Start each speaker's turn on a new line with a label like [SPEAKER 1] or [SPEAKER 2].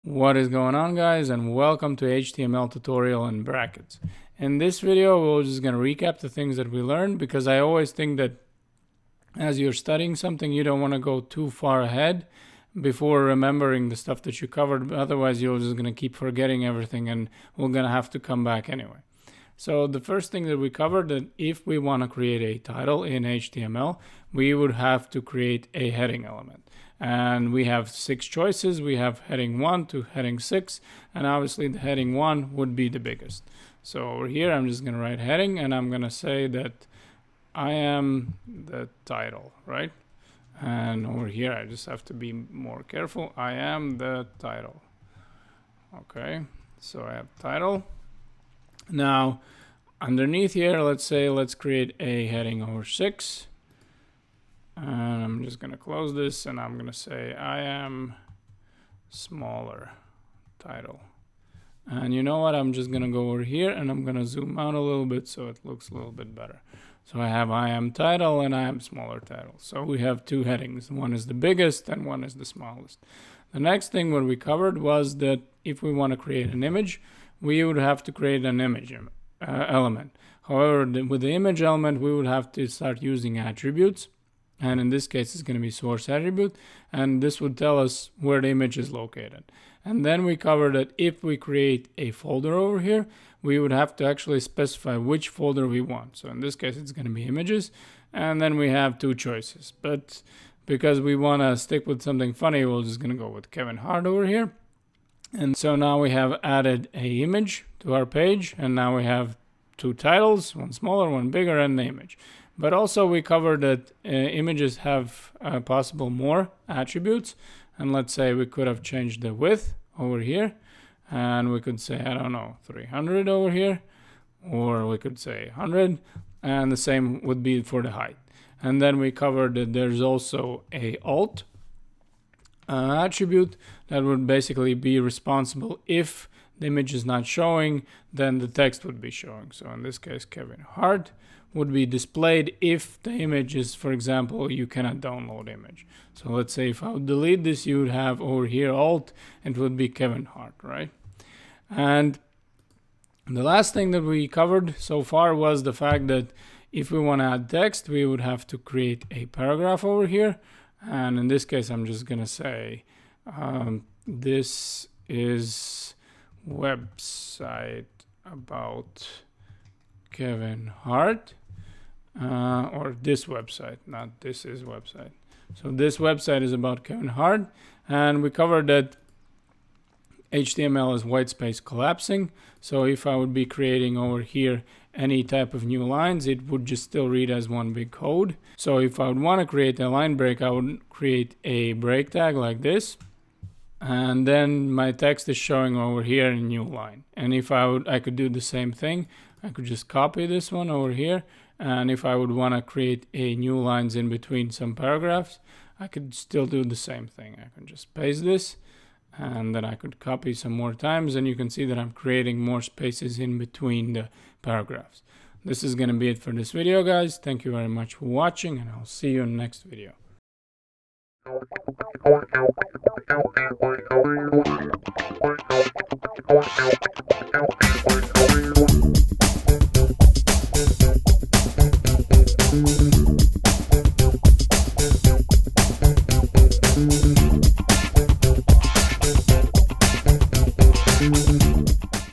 [SPEAKER 1] What is going on, guys, and welcome to HTML tutorial in brackets. In this video, we're just going to recap the things that we learned, because I always think that as you're studying something, you don't want to go too far ahead before remembering the stuff that you covered. Otherwise, you're just going to keep forgetting everything, and we're going to have to come back anyway. So the first thing that we covered, that if we want to create a title in HTML, we would have to create a heading element. And we have 6 choices. We have heading 1 to heading 6, and obviously the heading 1 would be the biggest. So over here, I'm just going to write heading, and I'm going to say that I am the title, right? And over here, I just have to be more careful. I am the title. Okay, so I have title. Now, underneath here, let's create a heading over 6. And I'm just going to close this, and I'm going to say I am smaller title. And you know what? I'm just going to go over here, and I'm going to zoom out a little bit so it looks a little bit better. So I have I am title and I am smaller title. So we have 2 headings. One is the biggest and one is the smallest. The next thing what we covered was that if we want to create an image, we would have to create an image element. However, with the image element, we would have to start using attributes. And in this case, it's going to be source attribute. And this would tell us where the image is located. And then we covered that if we create a folder over here, we would have to actually specify which folder we want. So in this case, it's going to be images. And then we have 2 choices. But because we want to stick with something funny, we're just going to go with Kevin Hart over here. And so now we have added a image to our page. And now we have 2 titles, one smaller, one bigger, and the image. But also we covered that images have possible more attributes. And let's say we could have changed the width over here. And we could say, I don't know, 300 over here. Or we could say 100. And the same would be for the height. And then we covered that there's also a alt attribute that would basically be responsible if the image is not showing, then the text would be showing. So in this case, Kevin Hart would be displayed if the image is, for example, you cannot download image. So let's say if I would delete this, you would have over here alt, and it would be Kevin Hart, right? And the last thing that we covered so far was the fact that if we want to add text, we would have to create a paragraph over here. And in this case, I'm just going to say, this is website about Kevin Hart, or this website, not this is website. So this website is about Kevin Hart, and we covered that HTML is white space collapsing. So if I would be creating over here any type of new lines, it would just still read as one big code. So if I would want to create a line break, I would create a break tag like this. And then my text is showing over here in new line. And if I could do the same thing. I could just copy this one over here. And if I would want to create a new lines in between some paragraphs, I could still do the same thing. I can just paste this, and then I could copy some more times, and you can see that I'm creating more spaces in between the paragraphs. This is going to be it for this video, guys. Thank you very much for watching, and I'll see you in the next video.